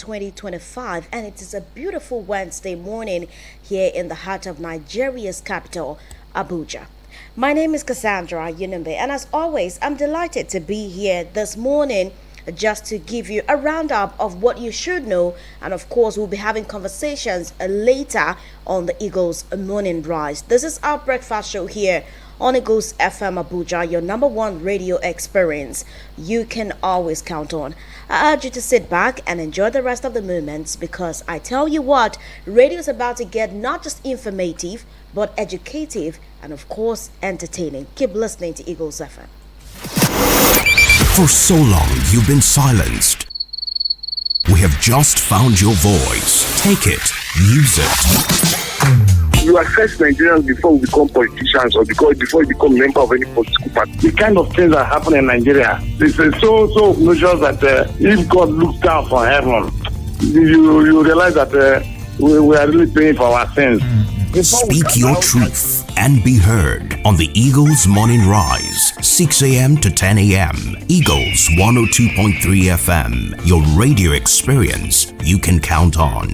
2025, and it is a beautiful Wednesday morning here in the heart of Nigeria's capital, Abuja. My name is Cassandra Yunumbe, and as always, I'm delighted to be here this morning just to give you a roundup of what you should know. And of course, we'll be having conversations later on the Eagles Morning Rise. This is our breakfast show here on Eagles FM Abuja, your number one radio experience you can always count on. I urge you to sit back and enjoy the rest of the moments, because I tell you what, radio is about to get not just informative but educative and of course entertaining. Keep listening to Eagles FM. For so long, you've been silenced. We have just found your voice. Take it, use it. You assess Nigerians before we become politicians or before we become member of any political party. The kind of things that happen in Nigeria, it's so obnoxious that if God looks down from heaven, you realize that we are really paying for our sins. Speak your truth and be heard on the Eagles Morning Rise, 6 a.m. to 10 a.m. Eagles 102.3 FM, your radio experience you can count on.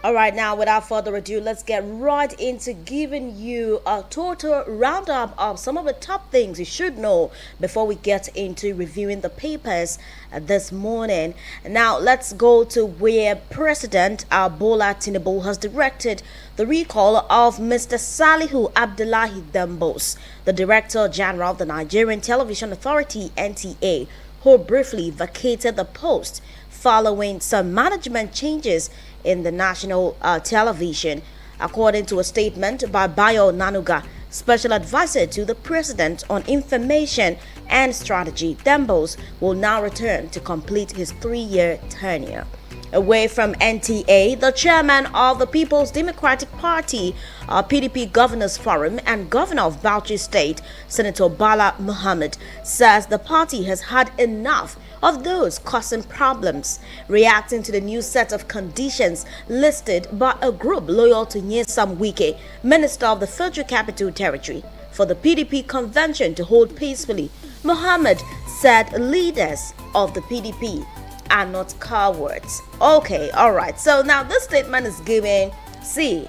All right, now without further ado, let's get right into giving you a total roundup of some of the top things you should know before we get into reviewing the papers this morning. Now, let's go to where President Bola Tinubu has directed the recall of Mr. Salihu Abdullahi Dambos, the Director General of the Nigerian Television Authority, NTA, who briefly vacated the post following some management changes in the national television. According to a statement by Bayo Nanuga, Special Advisor to the President on Information and Strategy, Dambos will now return to complete his 3-year tenure. Away from NTA, the chairman of the People's Democratic Party, PDP Governors Forum and Governor of Bauchi State, Senator Bala Muhammad, says the party has had enough of those causing problems, reacting to the new set of conditions listed by a group loyal to Nyesom Wike, Minister of the Federal Capital Territory, for the PDP convention to hold peacefully. Muhammad said leaders of the PDP are not cowards. Okay, all right. So now this statement is given. See,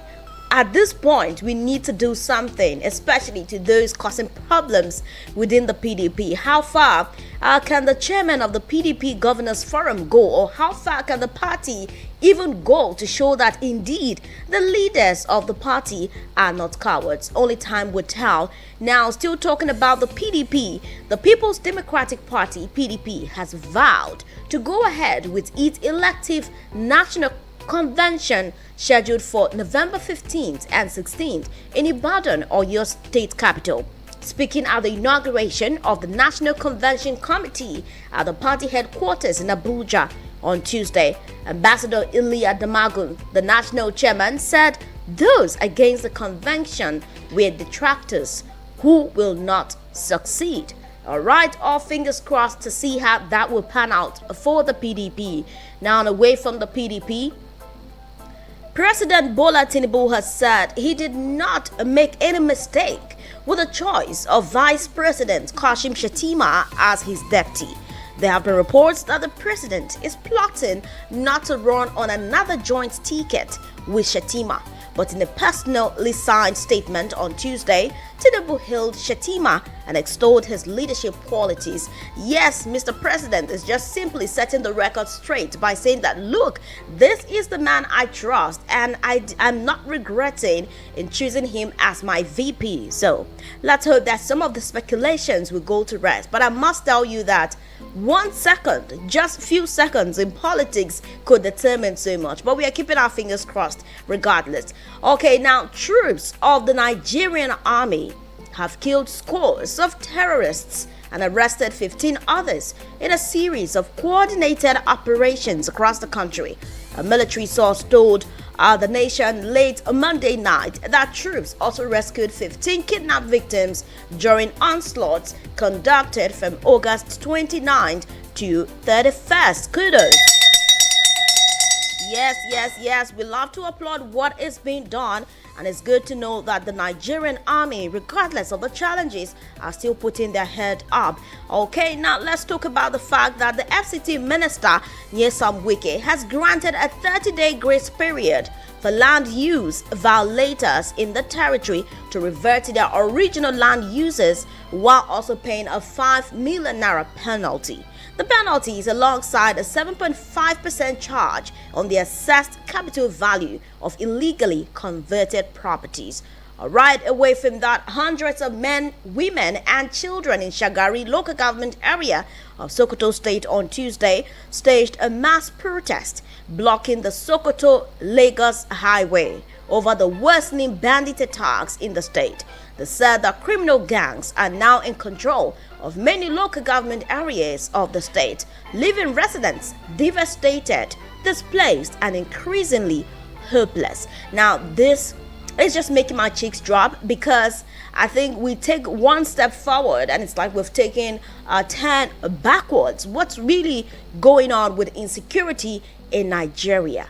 at this point, we need to do something, especially to those causing problems within the PDP. How far can the chairman of the PDP Governors Forum go, or how far can the party even go to show that indeed the leaders of the party are not cowards? Only time would tell. Now, still talking about the PDP, the People's Democratic Party, PDP, has vowed to go ahead with its elective national convention scheduled for November 15th and 16th in Ibadan, or your state capital. Speaking at the inauguration of the National Convention Committee at the party headquarters in Abuja on Tuesday, Ambassador Ilya Damagun, the national chairman, said those against the convention were detractors who will not succeed. All right, all fingers crossed to see how that will pan out for the PDP. Now, away from the PDP, President Bola Tinubu has said he did not make any mistake with the choice of Vice President Kashim Shettima as his deputy. There have been reports that the president is plotting not to run on another joint ticket with Shettima. But in a personally signed statement on Tuesday, Tinubu hailed Shettima and extolled his leadership qualities. Yes, Mr. President is just simply setting the record straight by saying that, look, this is the man I trust, and I'm not regretting in choosing him as my VP. So let's hope that some of the speculations will go to rest. But I must tell you that 1 second, just few seconds in politics could determine so much. But we are keeping our fingers crossed regardless. Okay, now troops of the Nigerian army have killed scores of terrorists and arrested 15 others in a series of coordinated operations across the country. A military source told the nation late Monday night that troops also rescued 15 kidnapped victims during onslaughts conducted from August 29th to 31st. Kudos. Yes, we love to applaud what is being done And it's good to know that the Nigerian army, regardless of the challenges, are still putting their head up. Okay, now let's talk about the fact that the FCT minister, Nyesom Wike, has granted a 30-day grace period for land use violators in the territory to revert to their original land uses, while also paying a 5 million naira penalty. The penalty is alongside a 7.5% charge on the assessed capital value of illegally converted properties. Right away from that, hundreds of men, women, and children in Shagari local government area of Sokoto State on Tuesday staged a mass protest blocking the Sokoto-Lagos highway over the worsening bandit attacks in the state. They said that criminal gangs are now in control of many local government areas of the state, leaving residents devastated, displaced, and increasingly hopeless. Now, this is just making my cheeks drop, because I think we take one step forward and it's like we've taken 10 backwards. What's really going on with insecurity in Nigeria?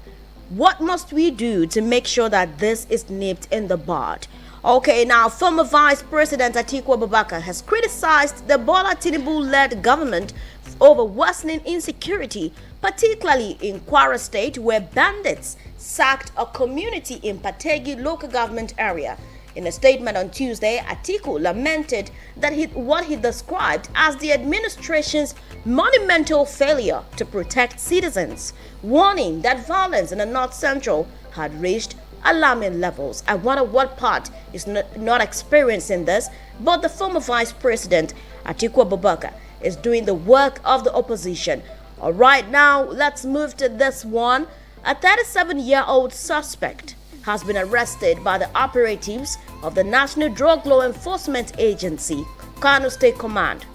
What must we do to make sure that this is nipped in the bud? Okay, now former Vice President Atiku Abubakar has criticized the Bola Tinubu-led government over worsening insecurity, particularly in Kwara State, where bandits sacked a community in Pategi local government area. In a statement on Tuesday, Atiku lamented that what he described as the administration's monumental failure to protect citizens, warning that violence in the North Central had reached alarming levels. I wonder what part is not experiencing this, but the former Vice President Atiku Abubakar is doing the work of the opposition. All right, now let's move to this one. A 37-year-old suspect has been arrested by the operatives of the National Drug Law Enforcement Agency, Kano State Command,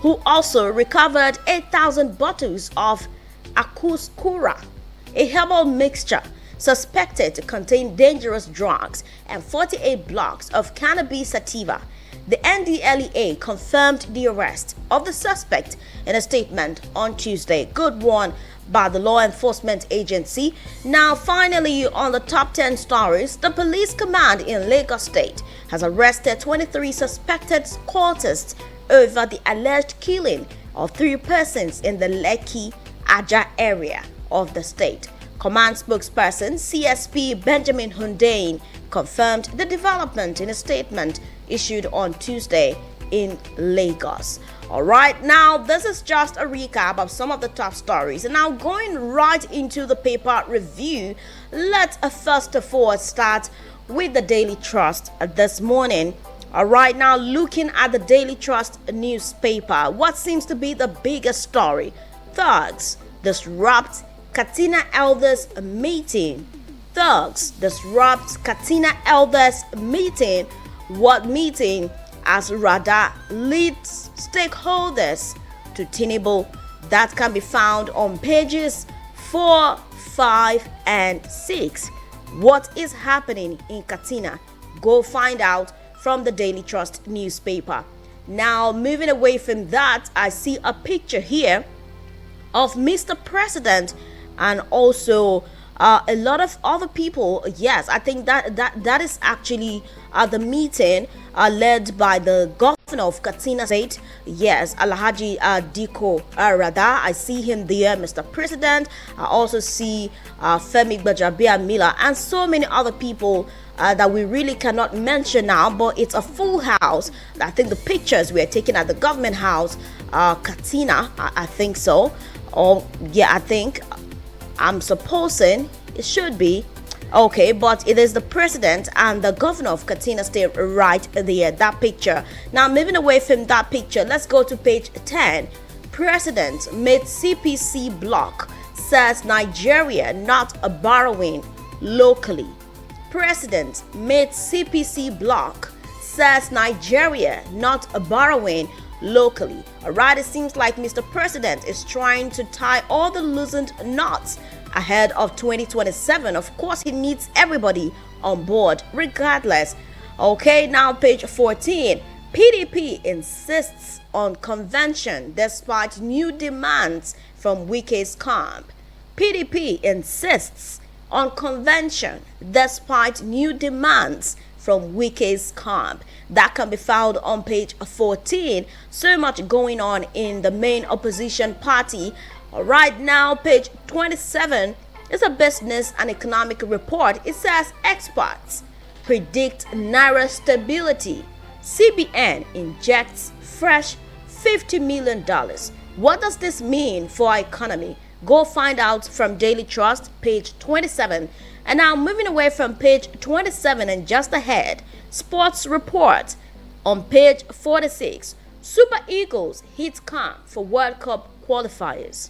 who also recovered 8,000 bottles of Akuskura, a herbal mixture suspected to contain dangerous drugs, and 48 blocks of cannabis sativa. The NDLEA confirmed the arrest of the suspect in a statement on Tuesday. Good one by the law enforcement agency. Now, finally, on the top 10 stories, the police command in Lagos State has arrested 23 suspected cultists over the alleged killing of 3 persons in the Lekki Aja area of the state. Command spokesperson CSP Benjamin Hundain confirmed the development in a statement issued on Tuesday in Lagos. All right, now this is just a recap of some of the top stories. And now going right into the paper review, let's first of all start with the Daily Trust this morning. All right, now looking at the Daily Trust newspaper, what seems to be the biggest story? Thugs disrupt Katina Elders meeting. Thugs disrupt Katina Elders meeting. What meeting? As Rada leads stakeholders to Tinubu. That can be found on pages 4, 5, and 6. What is happening in Katina? Go find out from the Daily Trust newspaper. Now, moving away from that, I see a picture here of Mr. President and also a lot of other people. Yes, I think that is actually the meeting led by the governor of Katsina State. Yes, Alhaji Diko Rada. I see him there, Mr. President. I also see Femi Gbajabiamila and so many other people that we really cannot mention now, but it's a full house. I think the pictures we are taking at the government house, Katina, I think so. Or yeah, I think I'm supposing it should be okay, but it is the president and the governor of Katsina State right there, that picture. Now, moving away from that picture, let's go to page 10. President made CPC block, says Nigeria not a borrowing locally. President made CPC block, says Nigeria not a borrowing locally. Alright, it seems like Mr. President is trying to tie all the loosened knots ahead of 2027. Of course, he needs everybody on board regardless. Okay, now page 14. PDP insists on convention despite new demands from Wike's camp. PDP insists on convention despite new demands from Wike's camp. That can be found on page 14. So much going on in the main opposition party. Right now, page 27 is a business and economic report. It says experts predict Naira stability. CBN injects fresh $50 million. What does this mean for our economy? Go find out from Daily Trust, page 27. And now moving away from page 27 and just ahead, sports report on page 46. Super Eagles hits camp for World Cup qualifiers.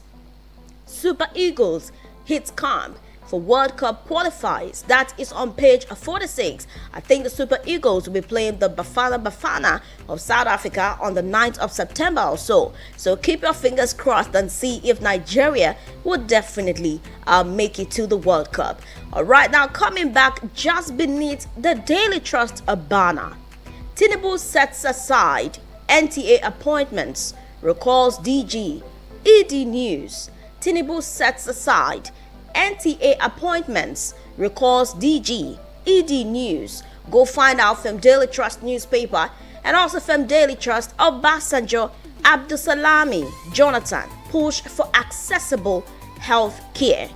Super Eagles hits camp for World Cup qualifiers. That is on page 46. I think the Super Eagles will be playing the Bafana of South Africa on the 9th of September or so. So keep your fingers crossed and see if Nigeria will definitely make it to the World Cup. All right, now coming back just beneath the Daily Trust banner. Tinubu sets aside NTA appointments, recalls DG. ED News. Tinubu sets aside NTA appointments, recalls DG. ED News. Go find out from Daily Trust newspaper and also from Daily Trust. Obasanjo Abdusalami Jonathan push for accessible health care.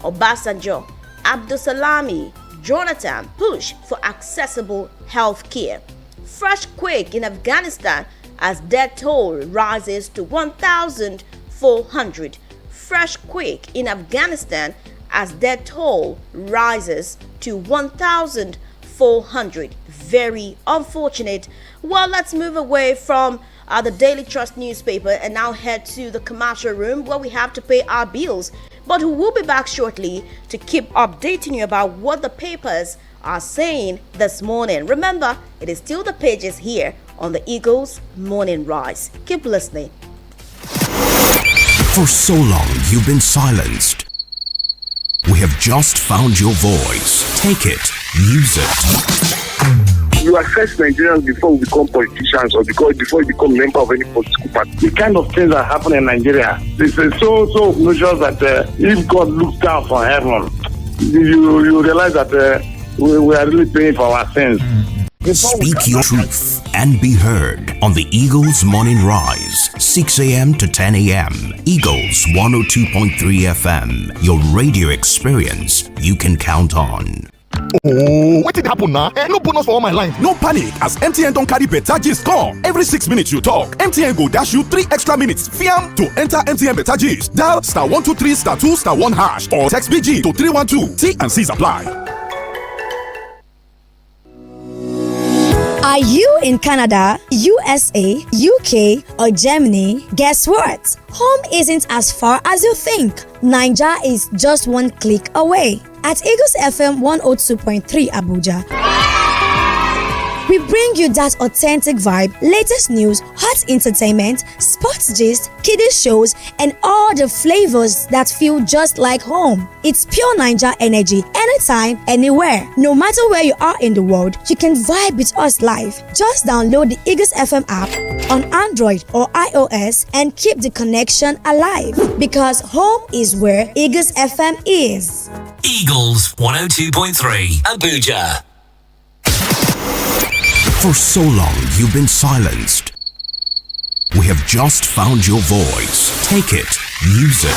Obasanjo Abdusalami Jonathan push for accessible health care. Fresh quake in Afghanistan as death toll rises to 1,400. Fresh quake in Afghanistan as death toll rises to 1,400. Very unfortunate. Well, let's move away from the Daily Trust newspaper and now head to the commercial room where we have to pay our bills. But we will be back shortly to keep updating you about what the papers are saying this morning. Remember, it is still the pages here on the Eagles Morning Rise. Keep listening. For so long, you've been silenced. We have just found your voice. Take it, use it. You assess Nigerians before we become politicians or before you become a member of any political party. The kind of things that happen in Nigeria, this is so obnoxious that if God looks down from heaven, you realize that we are really paying for our sins. Speak your truth and be heard on the Eagles Morning Rise, 6 a.m. to 10 a.m. Eagles 102.3 FM, your radio experience you can count on. Oh, what did happen now? No bonus for all my line. No panic, as MTN don't carry better gist come. Every 6 minutes you talk, MTN go dash you 3 extra minutes. Fiam to enter MTN better gist. Dial *123 *2 *1 hash or text BG to 312. T and C's apply. Are you in Canada, USA, UK, or Germany? Guess what? Home isn't as far as you think. Nigeria is just one click away. At Eagles FM 102.3 Abuja, we bring you that authentic vibe, latest news, hot entertainment, sports gist, kiddie shows, and all the flavors that feel just like home. It's pure Nigeria energy, anytime, anywhere. No matter where you are in the world, you can vibe with us live. Just download the Eagles FM app on Android or iOS and keep the connection alive. Because home is where Eagles FM is. Eagles 102.3 Abuja. For so long, you've been silenced. We have just found your voice. Take it, use it.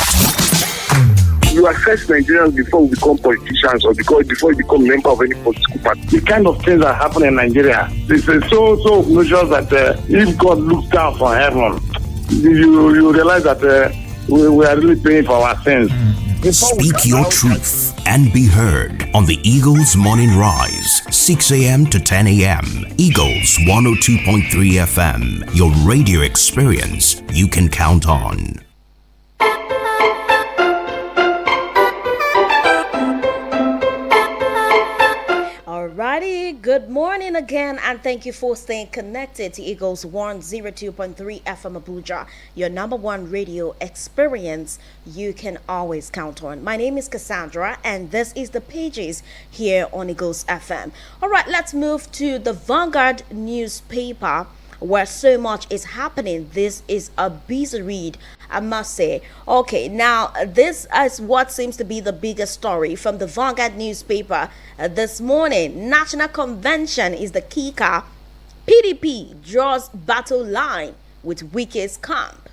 You assess Nigerians before we become politicians or before you become a member of any political party. The kind of things that happen in Nigeria, this is so obnoxious that if God looks down from heaven, you realize that we are really paying for our sins. Speak your truth and be heard on the Eagles Morning Rise, 6 a.m. to 10 a.m. Eagles 102.3 FM, your radio experience you can count on. Alrighty, good morning again, and thank you for staying connected to Eagles 102.3 FM Abuja, your number one radio experience you can always count on. My name is Cassandra, and this is the pages here on Eagles FM. Alright, let's move to the Vanguard newspaper, where so much is happening. This is a busy read I must say. Okay, now this is what seems to be the biggest story from the Vanguard newspaper this morning. National Convention is the kicker. PDP draws battle line with Wike's camp.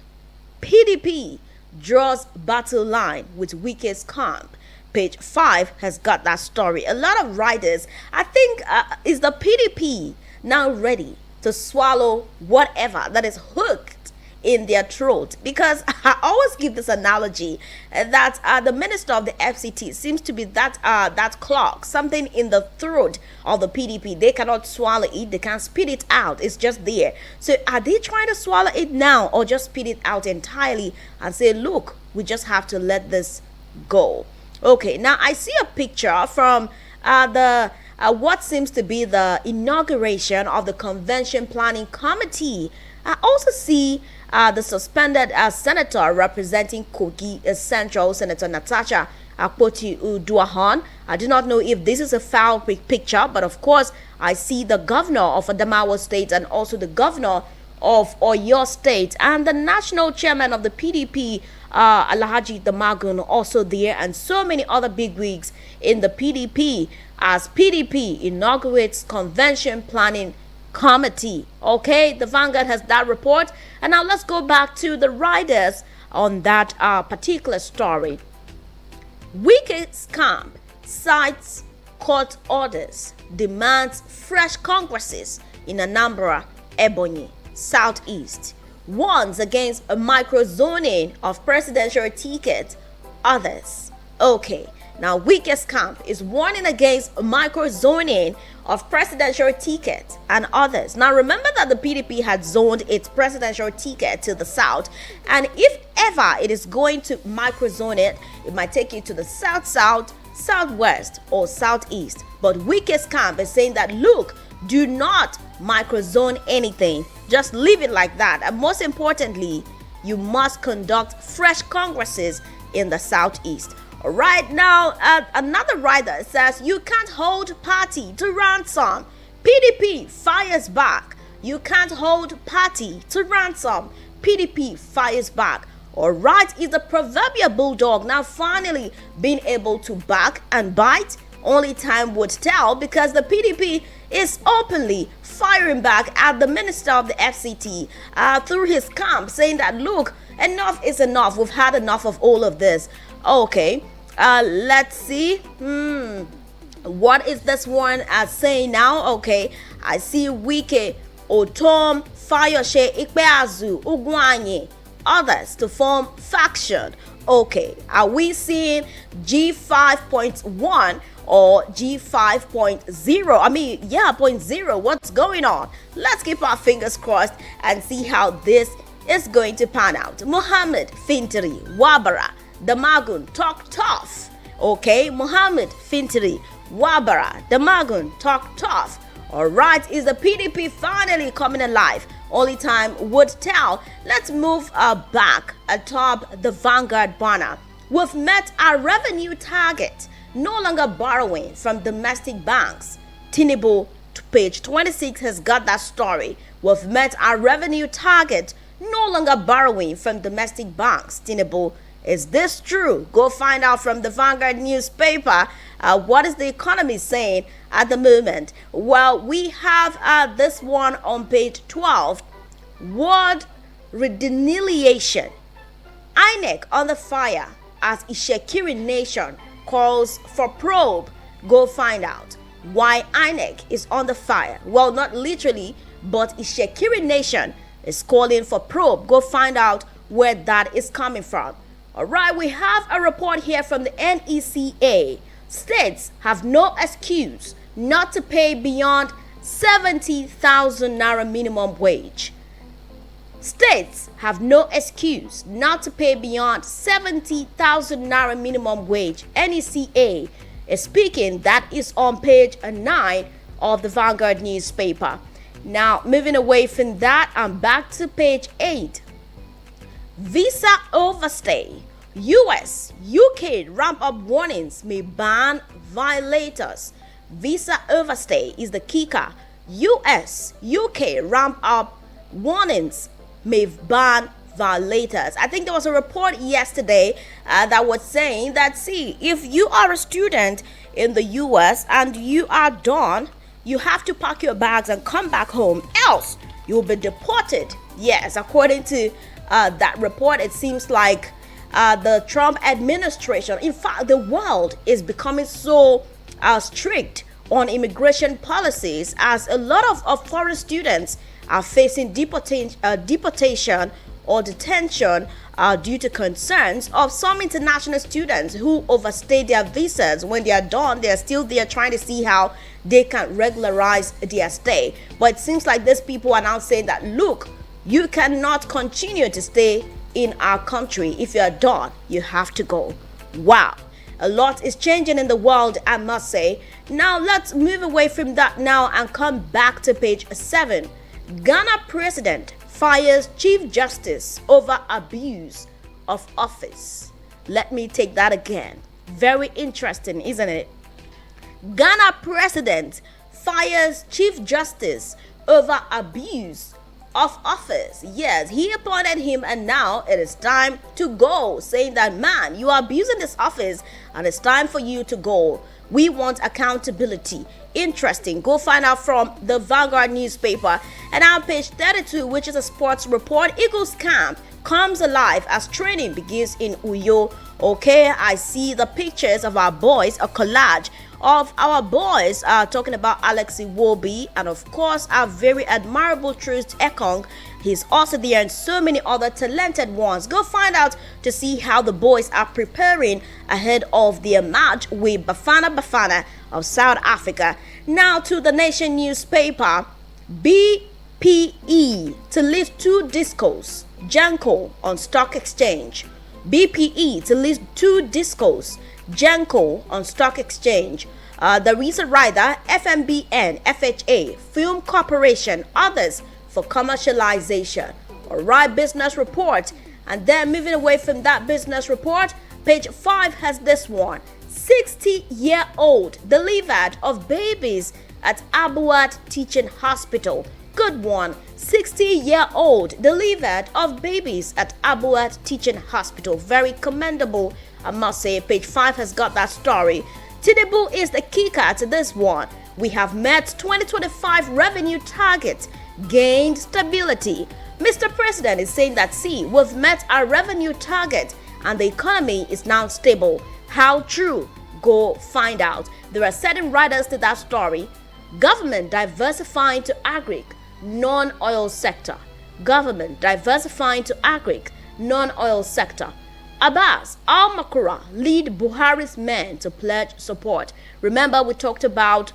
PDP draws battle line with Wike's camp. Page 5 has got that story. A lot of writers, I think, is the PDP now ready to swallow whatever that is hooked in their throat? Because I always give this analogy that the minister of the FCT seems to be that clock, something in the throat of the PDP. They cannot swallow it, they can't spit it out, it's just there. So are they trying to swallow it now, or just spit it out entirely and say, look, we just have to let this go? Okay, now I see a picture from what seems to be the inauguration of the Convention Planning Committee. I also see the suspended senator representing Kogi Central, Senator Natasha Akpoti-Uduaghan. I do not know if this is a foul picture, but of course I see the governor of Adamawa State and also the governor of Oyo State and the national chairman of the PDP, Alhaji Damagun, also there, and so many other bigwigs in the PDP as PDP inaugurates Convention Planning Committee. Okay, the Vanguard has that report, and now let's go back to the writers on that particular story. Wike's camp cites court orders, demands fresh congresses in Anambra, Ebonyi, Southeast, warns against a microzoning of presidential ticket, others. Okay, now Wike's camp is warning against microzoning of presidential ticket and others. Now remember that the PDP had zoned its presidential ticket to the south, and if ever it is going to microzone it, it might take you to the south, southwest, or southeast. But Wike's camp is saying that, look, do not microzone anything, just leave it like that, and most importantly, you must conduct fresh congresses in the southeast. Right now, another writer says you can't hold party to ransom. PDP fires back. You can't hold party to ransom. PDP fires back. All right, is the proverbial bulldog now finally being able to bark and bite? Only time would tell, because the PDP is openly firing back at the minister of the FCT through his camp, saying that, look, enough is enough. We've had enough of all of this. Okay, let's see. What is this one saying now? Okay, I see Wike, Otom, Fayose, Ikpeazu, Ugwanye, others to form faction. Okay, are we seeing G5.1 or G5.0? I mean, yeah, 0.0. What's going on? Let's keep our fingers crossed and see how this is going to pan out. Mohammed Fintiri Wabara Damagun talk tough. Okay, Mohammed Fintiri Wabara Damagun talk tough. All right, is the PDP finally coming alive? Only time would tell. Let's move back atop the Vanguard banner. We've met our revenue target, no longer borrowing from domestic banks. Tinubu, to page 26, has got that story. We've met our revenue target, no longer borrowing from domestic banks. Tinubu, is this true? Go find out from the Vanguard newspaper. What is the economy saying at the moment? Well, we have this one on page 12. Word redelineation. INEC on the fire as Ishekiri Nation calls for probe. Go find out why INEC is on the fire. Well, not literally, but Ishekiri Nation is calling for probe. Go find out where that is coming from. All right, we have a report here from the NECA. States have no excuse not to pay beyond 70,000 naira minimum wage. States have no excuse not to pay beyond 70,000 naira minimum wage. NECA is speaking. That is on page 9 of the Vanguard newspaper. Now, moving away from that, I'm back to page 8. Visa overstay. US, UK ramp up warnings may ban violators. Visa overstay is the kicker. US, UK ramp up warnings may ban violators. I think there was a report yesterday that was saying that, see, if you are a student in the US and you are done, you have to pack your bags and come back home, else you'll be deported. Yes, according to that report, it seems like the Trump administration, in fact, the world is becoming so strict on immigration policies, as a lot of foreign students are facing deportation or detention due to concerns of some international students who overstay their visas. When they are done, they are still there trying to see how they can regularize their stay. But it seems like these people are now saying that, look, you cannot continue to stay in our country. If you are done, you have to go. Wow. A lot is changing in the world, I must say. Now let's move away from that now and come back to page 7. Ghana president fires Chief Justice over abuse of office. Let me take that again. Very interesting, isn't it? Ghana president fires Chief Justice over abuse of office. Yes, he appointed him and now it is time to go, saying that, man, you are abusing this office and it's time for you to go. We want accountability. Interesting. Go find out from the Vanguard newspaper. And on page 32, which is a sports report, Eagles camp comes alive as training begins in Uyo. Okay, I see the pictures of our boys, a collage of our boys talking about Alex Iwobi and of course our very admirable Truist Ekong. He's also there and so many other talented ones. Go find out to see how the boys are preparing ahead of their match with Bafana Bafana of South Africa. Now to the Nation newspaper, BPE to list 2 discos, Janko on stock exchange. BPE to list 2 discos, Janko on stock exchange. The recent rider, FMBN, FHA, Film Corporation, others for commercialization. All right, business report. And then moving away from that business report, page 5 has this one. 60-year-old delivered of babies at Abuad Teaching Hospital. Good one. 60-year-old delivered of babies at Abuad Teaching Hospital. Very commendable, I must say. Page 5 has got that story. Tinubu is the kicker to this one. We have met 2025 revenue target, gained stability. Mr. President is saying that, see, we've met our revenue target and the economy is now stable. How true? Go find out. There are certain writers to that story. Government diversifying to agric, non-oil sector. Government diversifying to agric, non-oil sector. Abbas Al-Makura lead Buhari's men to pledge support. Remember, we talked about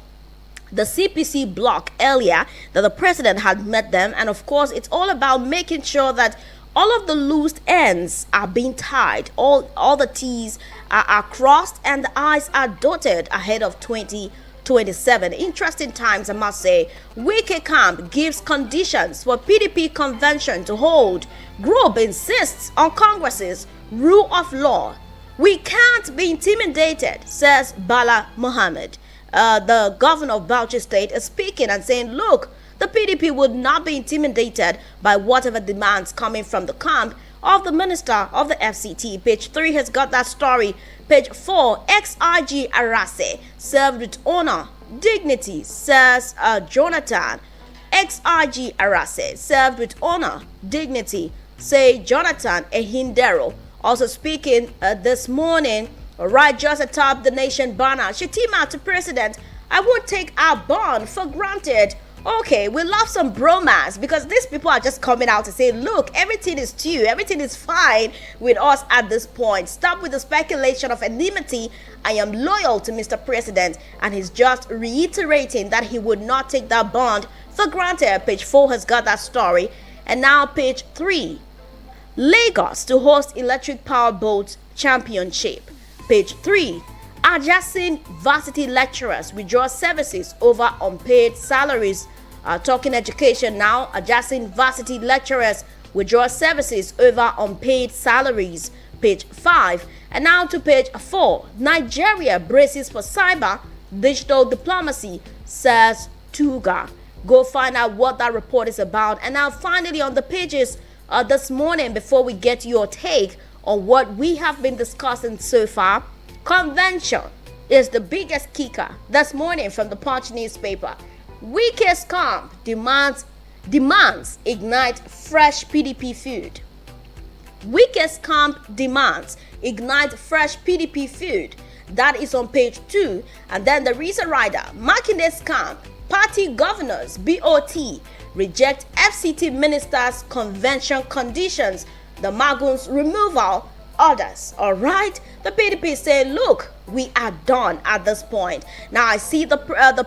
the CPC bloc earlier, that the president had met them, and of course it's all about making sure that all of the loose ends are being tied, all the T's are crossed and the I's are dotted ahead of 2027. Interesting times, I must say. Wike Camp gives conditions for PDP convention to hold. Group insists on Congress's rule of law. We can't be intimidated, says Bala Mohammed. The governor of Bauchi State is speaking and saying, look, the PDP would not be intimidated by whatever demands coming from the camp of the minister of the FCT. Page 3 has got that story. Page 4, ex-IG Arase served with honor, dignity, says Jonathan. Ex-IG Arase served with honor, dignity, say Jonathan Ehindero. Also speaking this morning, right just atop the Nation banner, Shetima to president, I won't take our bond for granted. Okay, we love some bromance because these people are just coming out to say, look, everything is to you, everything is fine with us at this point. Stop with the speculation of enmity. I am loyal to Mr. President, and he's just reiterating that he would not take that bond for granted. Page 4 has got that story. And now page 3, Lagos to host electric power boat championship. Page 3, adjacent varsity lecturers withdraw services over unpaid salaries. Talking education now, adjacent varsity lecturers withdraw services over unpaid salaries. Page 5. And now to page 4. Nigeria braces for cyber digital diplomacy, says Tuga. Go find out what that report is about. And now finally on the pages this morning before we get your take on what we have been discussing so far. Convention is the biggest kicker this morning from the Punch newspaper. Weakest camp demands ignite fresh PDP food. Weakest camp demands ignite fresh PDP food. That is on page 2. And then the reason rider, Makine's camp, party governors, BOT, reject FCT ministers' convention conditions. The Magun's removal orders. All right, the PDP say, look, we are done at this point. Now I see the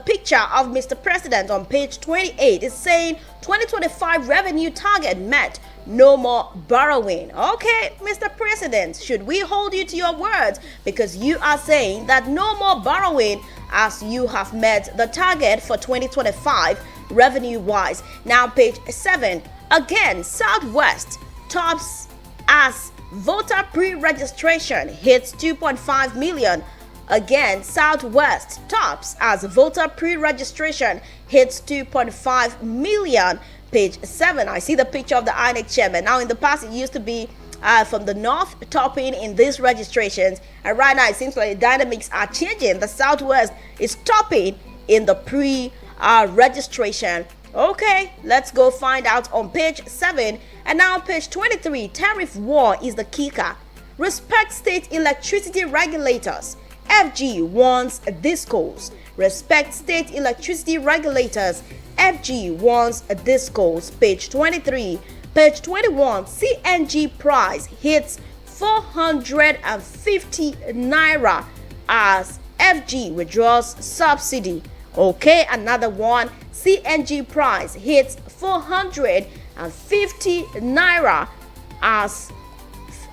picture of Mr. President on page 28. It's saying 2025 revenue target met. No more borrowing. Okay, Mr. President, should we hold you to your words? Because you are saying that no more borrowing as you have met the target for 2025 revenue wise. Now page 7. Again, Southwest tops as voter pre-registration hits 2.5 million. Again, Southwest tops as voter pre-registration hits 2.5 million. Page 7. I see the picture of the INEC chairman. Now, in the past, it used to be from the north topping in these registrations, and right now it seems like the dynamics are changing. The Southwest is topping in the pre-registration. Okay, let's go find out on page 7. And now page 23, tariff war is the kicker. Respect state electricity regulators. FG warns discos. Respect state electricity regulators. FG warns discos. Page 23. Page 21, CNG price hits 450 naira as FG withdraws subsidy. Okay, another one. CNG price hits 450 naira as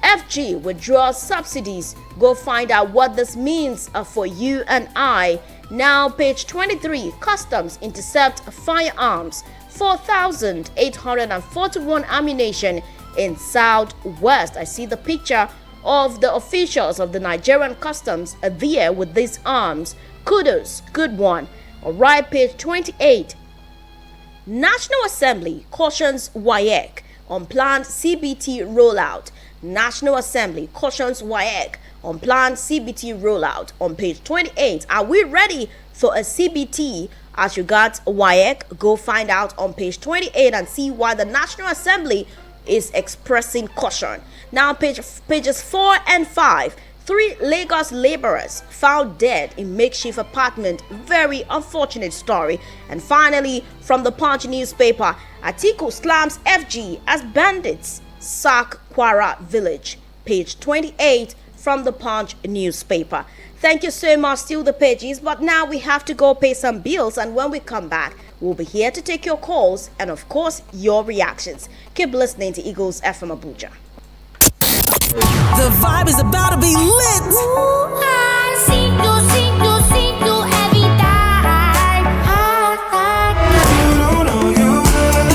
FG withdraws subsidies. Go find out what this means for you and I. Now, page 23, customs intercept firearms, 4,841 ammunition in Southwest. I see the picture of the officials of the Nigerian customs there with these arms. Kudos, good one. All right, page 28. National Assembly cautions WAEC on planned CBT rollout. National Assembly cautions WAEC on planned CBT rollout on page 28. Are we ready for a CBT as regards WAEC? Go find out on page 28 and see why the National Assembly is expressing caution. Now pages 4 and 5. 3 Lagos laborers found dead in makeshift apartment. Very unfortunate story. And finally, from the Punch newspaper, Atiku slams FG as bandits sack Kwara village. Page 28 from the Punch newspaper. Thank you so much. Still the pages, but now we have to go pay some bills, and when we come back, we'll be here to take your calls and of course your reactions. Keep listening to Eagles FM Abuja. The vibe is about to be lit. Ooh,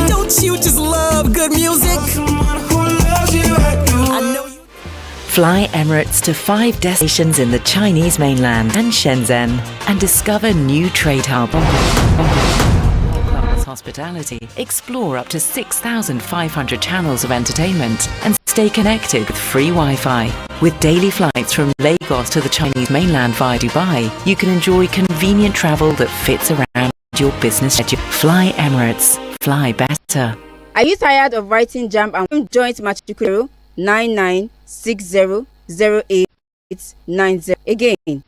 don't you just love good music? I know you. Fly Emirates to 5 destinations in the Chinese mainland and Shenzhen and discover new trade hub. Hospitality. Explore up to 6,500 channels of entertainment and stay connected with free Wi-Fi. With daily flights from Lagos to the Chinese mainland via Dubai, you can enjoy convenient travel that fits around your business schedule. Fly Emirates. Fly better. Are you tired of writing JAMB and joint matricule 99600890? Again,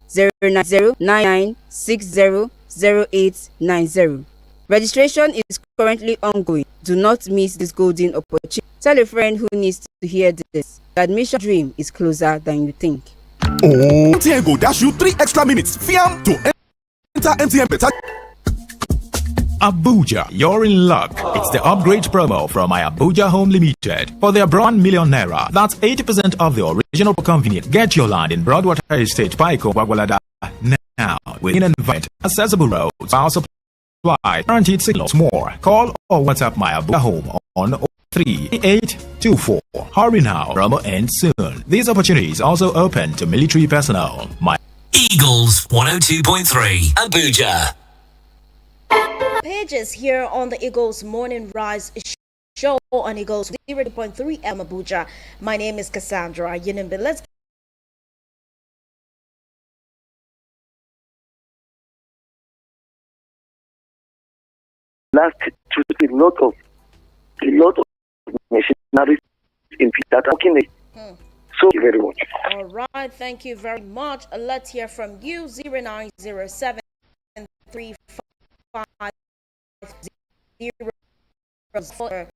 09099600890. Registration is currently ongoing. Do not miss this golden opportunity. Tell a friend who needs to hear this. The admission dream is closer than you think. Oh, MTN go dash you 3 extra minutes. Fiam to enter MTN better. Abuja, you're in luck. It's the upgrade promo from my Abuja Home Limited. For their brand million naira, that's 80% of the original convenience. Get your land in Broadwater Estate, Paiko, Wagwalada now with an invite, accessible roads, power supply, guaranteed signals, more. Call or WhatsApp my Abuja Home on 3824. Hurry now, promo ends soon. These opportunities also open to military personnel. My Eagles 102.3 Abuja. Pages here on the Eagles Morning Rise show on Eagles 0.3 M Abuja. My name is Cassandra Yinimbe. Let's last to a lot of machineries in that are working. So thank you very much. All right, thank you very much. Let's hear from you. 0907 350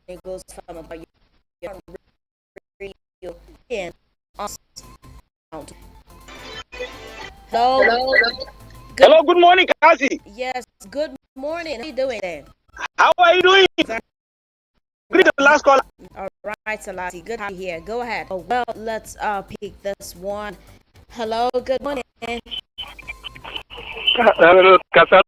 Eagles FM about your radio and us. Hello. Hello, good morning, Kazi. Yes, good morning. How are you doing there? How are you doing? Greet the last caller. All right, Salati. Good to have you here. Go ahead. Oh, well, let's pick this one. Hello, good morning. Hello, Kassandra.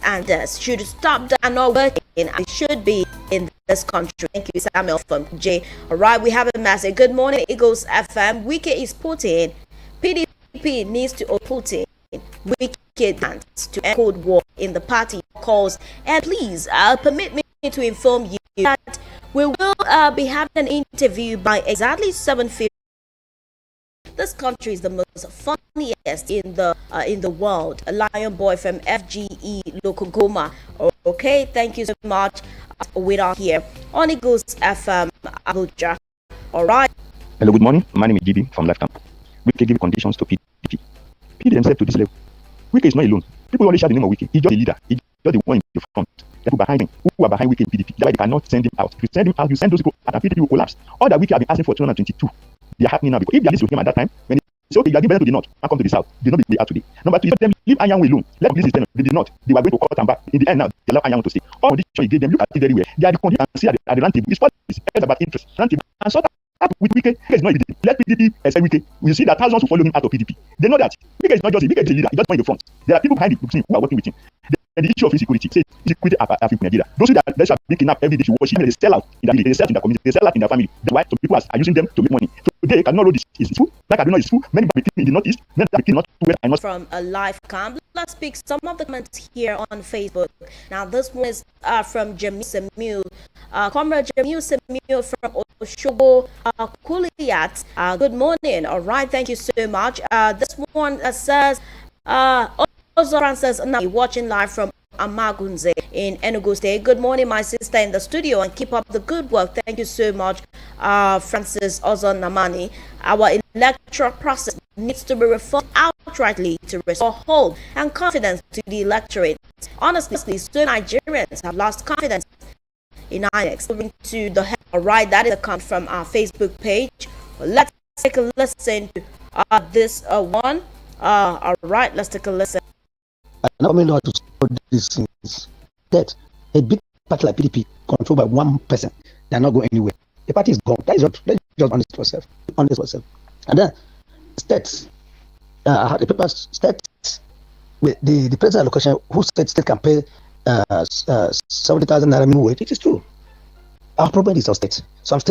And should stop that not working. I should be in this country. Thank you, Samuel from J. All right, we have a message. Good morning, Eagles FM. Wike is Putin. PDP needs to Putin. Wicked hands to end Cold War in the party cause. And please, permit me to inform you that we will be having an interview by exactly 7:50. This country is the most funniest in the world. Lion Boy from FGE Lokogoma. Okay, thank you so much. We're on here on Eagles FM Abuja. All right. Hello, good morning. My name is GB from Lifetime. We can give conditions to PDP. PDP themselves to this level. Wike is not alone. People only shout the name of Wike. He's just a leader. He's just the one in the front. The people behind him, who are behind Wike in PDP. That's why they cannot send him out. If you send him out, you send those people out, and PDP will collapse. All that Wike have been asking for 2022, they are happening now. Because if they are listening to him at that time, when they say, okay, you are giving them to the north, now come to the south, they will not be out today. Number two, you let them leave Anyanwu alone. Let them listen. They did not. They were going to cut them back. In the end, now they allow Anyanwu to stay. All conditions you gave them, look at it very well. They are the conditions you can see at the round table. It's politics. It's about interest. Round table. And so that with Wike is not evident. Let PDP say Wike. We see that thousands will follow him out of PDP. They know that Wike is not just Wike is a leader. He's just one in the front. There are people behind him who are working with him. And the issue of insecurity, say insecurity African Nigeria. Those who that are being kidnapped every day, you watch, they sell out in their village, they sell out in their community, they sell out in their family. That's why some people are using them to make money. So they cannot know this is true. Like I don't know it's true. Many people in the northeast, many people not well and not from a live cam. Let's pick some of the comments here on Facebook. Now this one is from Jamil Samuel. Comrade Jamil Samuel from Oshobo Kuliyat. Good morning. All right, thank you so much. This one says Francis now watching live from Amagunze in Enugu State. Good morning, my sister in the studio, and keep up the good work. Thank you so much, Francis Ozon Namani. Our electoral process needs to be reformed outrightly to restore hope and confidence to the electorate. Honestly, so Nigerians have lost confidence in INEC. Moving to the head. All right, that is a comment from our Facebook page. Let's take a listen to this one. All right, let's take a listen. I now know how to support these things. That a big party like PDP controlled by one person, they are not going anywhere. The party is gone. That is what. Let's just honest yourself. And then states, the paper states with the president allocation. Who said state can pay 70,000 naira minimum wage? It is true. Our problem is our state. Some states